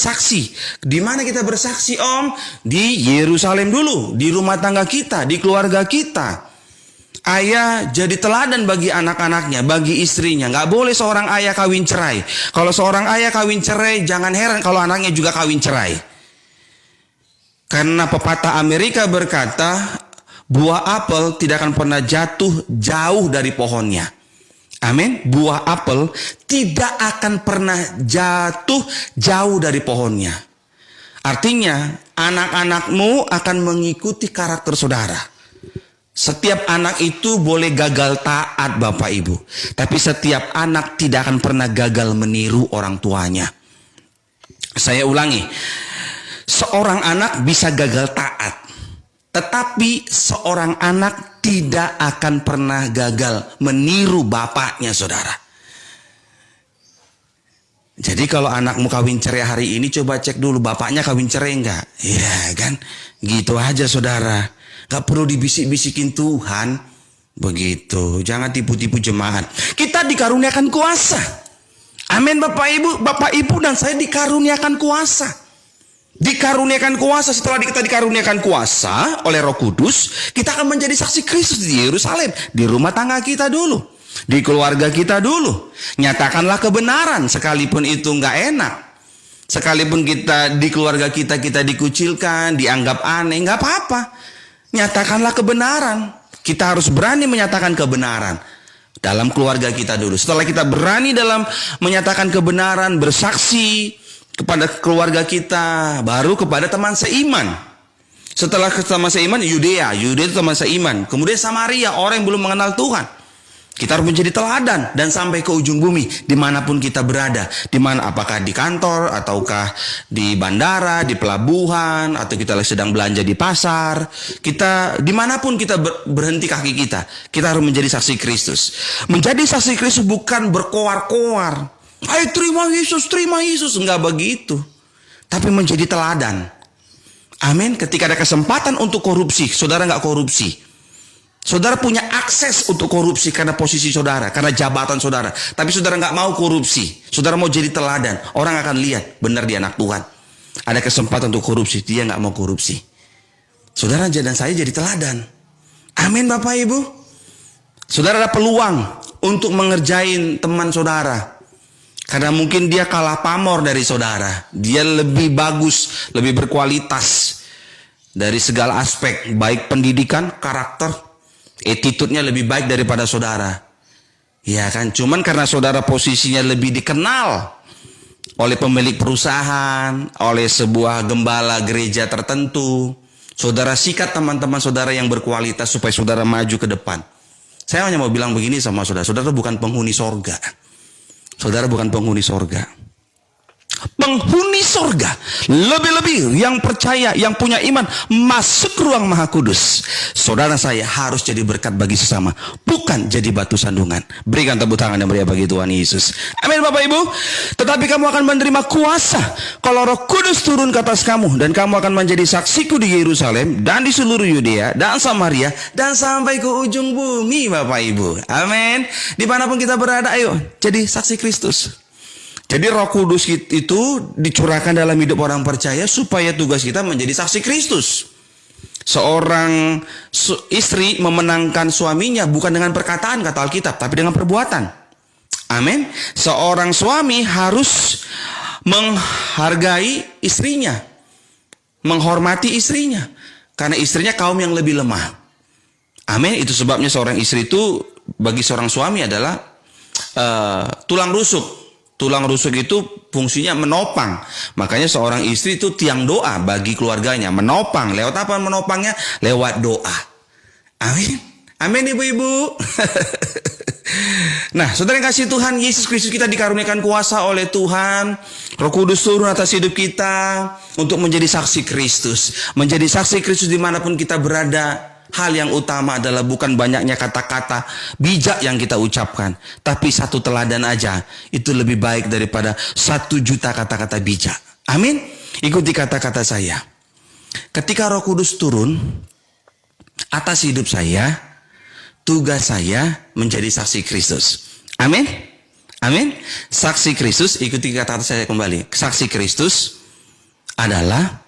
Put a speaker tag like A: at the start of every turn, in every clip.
A: saksi. Di mana kita bersaksi, Om? Di Yerusalem dulu, di rumah tangga kita, di keluarga kita. Ayah jadi teladan bagi anak-anaknya, bagi istrinya. Nggak boleh seorang ayah kawin cerai. Kalau seorang ayah kawin cerai, jangan heran kalau anaknya juga kawin cerai. Karena pepatah Amerika berkata, buah apel tidak akan pernah jatuh jauh dari pohonnya. Amin. Buah apel tidak akan pernah jatuh jauh dari pohonnya. Artinya, anak-anakmu akan mengikuti karakter saudara. Setiap anak itu boleh gagal taat Bapak Ibu. Tapi setiap anak tidak akan pernah gagal meniru orang tuanya. Saya ulangi. Seorang anak bisa gagal taat. Tetapi seorang anak tidak akan pernah gagal meniru bapaknya, saudara. Jadi kalau anakmu kawin cerai hari ini, coba cek dulu bapaknya kawin cerai enggak? Iya kan? Gitu aja saudara. Gak perlu dibisik-bisikin Tuhan. Begitu. Jangan tipu-tipu jemaat. Kita dikaruniakan kuasa. Amin Bapak Ibu. Bapak Ibu dan saya dikaruniakan kuasa. Dikaruniakan kuasa. Setelah kita dikaruniakan kuasa oleh Roh Kudus, kita akan menjadi saksi Kristus di Yerusalem. Di rumah tangga kita dulu. Di keluarga kita dulu. Nyatakanlah kebenaran. Sekalipun itu gak enak. Sekalipun kita di keluarga kita dikucilkan, dianggap aneh, gak apa-apa. Nyatakanlah kebenaran. Kita harus berani menyatakan kebenaran dalam keluarga kita dulu. Setelah kita berani dalam menyatakan kebenaran, bersaksi kepada keluarga kita, baru kepada teman seiman. Setelah teman seiman, Yudea itu teman seiman. Kemudian Samaria, orang yang belum mengenal Tuhan. Kita harus menjadi teladan dan sampai ke ujung bumi dimanapun kita berada. Dimana, apakah di kantor, ataukah di bandara, di pelabuhan, atau kita sedang belanja di pasar. Kita dimanapun kita berhenti kaki kita harus menjadi saksi Kristus. Menjadi saksi Kristus bukan berkoar-koar. Ayo terima Yesus. Enggak begitu. Tapi menjadi teladan. Amin. Ketika ada kesempatan untuk korupsi, saudara enggak korupsi. Saudara punya akses untuk korupsi karena posisi saudara, karena jabatan saudara. Tapi saudara nggak mau korupsi. Saudara mau jadi teladan. Orang akan lihat, benar dia anak Tuhan. Ada kesempatan untuk korupsi, dia nggak mau korupsi. Saudara dan saya jadi teladan. Amin Bapak Ibu. Saudara ada peluang untuk mengerjain teman saudara. Karena mungkin dia kalah pamor dari saudara. Dia lebih bagus, lebih berkualitas dari segala aspek. Baik pendidikan, karakter, attitude-nya lebih baik daripada saudara. Ya kan? Cuman karena saudara posisinya lebih dikenal oleh pemilik perusahaan, oleh sebuah gembala gereja tertentu, saudara sikat teman-teman saudara yang berkualitas supaya saudara maju ke depan. Saya hanya mau bilang begini sama saudara. Saudara bukan penghuni sorga. Saudara bukan penghuni sorga. Penghuni sorga, lebih-lebih yang percaya, yang punya iman, masuk ruang Maha Kudus. Saudara saya harus jadi berkat bagi sesama, bukan jadi batu sandungan. Berikan tepuk tangan yang meriah bagi Tuhan Yesus. Amin Bapak Ibu. Tetapi kamu akan menerima kuasa kalau Roh Kudus turun ke atas kamu, dan kamu akan menjadi saksiku di Yerusalem dan di seluruh Yudea dan Samaria dan sampai ke ujung bumi Bapak Ibu. Amin. Dimanapun kita berada, ayo jadi saksi Kristus. Jadi Roh Kudus itu dicurahkan dalam hidup orang percaya supaya tugas kita menjadi saksi Kristus. Seorang istri memenangkan suaminya bukan dengan perkataan kata Alkitab, tapi dengan perbuatan. Amin. Seorang suami harus menghargai istrinya, menghormati istrinya, karena istrinya kaum yang lebih lemah. Amin. Itu sebabnya seorang istri itu bagi seorang suami adalah tulang rusuk. Tulang rusuk itu fungsinya menopang. Makanya seorang istri itu tiang doa bagi keluarganya. Menopang. Lewat apa menopangnya? Lewat doa. Amin. Amin ibu-ibu. Nah, saudara yang kasih Tuhan Yesus Kristus, kita dikaruniakan kuasa oleh Tuhan. Roh Kudus turun atas hidup kita untuk menjadi saksi Kristus. Menjadi saksi Kristus dimanapun kita berada. Hal yang utama adalah bukan banyaknya kata-kata bijak yang kita ucapkan, tapi satu teladan aja itu lebih baik daripada 1 juta kata-kata bijak. Amin. Ikuti kata-kata saya. Ketika Roh Kudus turun atas hidup saya, tugas saya menjadi saksi Kristus. Amin. Amin. Saksi Kristus. Ikuti kata-kata saya kembali. Saksi Kristus adalah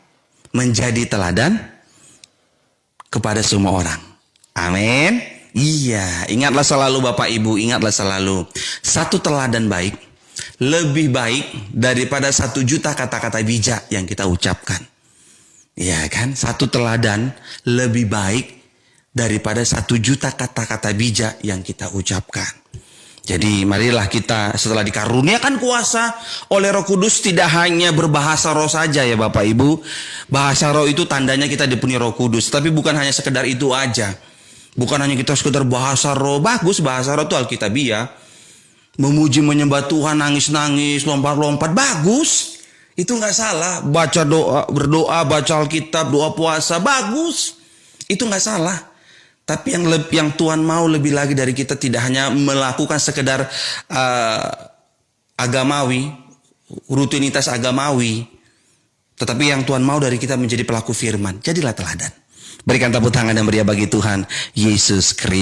A: menjadi teladan kepada semua orang. Amin. Iya, ingatlah selalu Bapak Ibu, ingatlah selalu. Satu teladan baik lebih baik daripada 1 juta kata-kata bijak yang kita ucapkan. Iya kan? Satu teladan lebih baik daripada 1 juta kata-kata bijak yang kita ucapkan. Jadi marilah kita setelah dikaruniakan kuasa oleh Roh Kudus tidak hanya berbahasa roh saja ya Bapak Ibu. Bahasa roh itu tandanya kita dipenuhi Roh Kudus. Tapi bukan hanya sekedar itu aja. Bukan hanya kita sekedar bahasa roh. Bagus bahasa roh itu alkitabiah. Memuji menyembah Tuhan, nangis-nangis, lompat-lompat. Bagus. Itu nggak salah. Baca doa, berdoa, baca Alkitab, doa puasa. Bagus. Itu nggak salah. Tapi yang Tuhan mau lebih lagi dari kita tidak hanya melakukan sekedar agamawi, rutinitas agamawi. Tetapi yang Tuhan mau dari kita menjadi pelaku firman. Jadilah teladan. Berikan tepuk tangan dan meriah bagi Tuhan Yesus Kristus.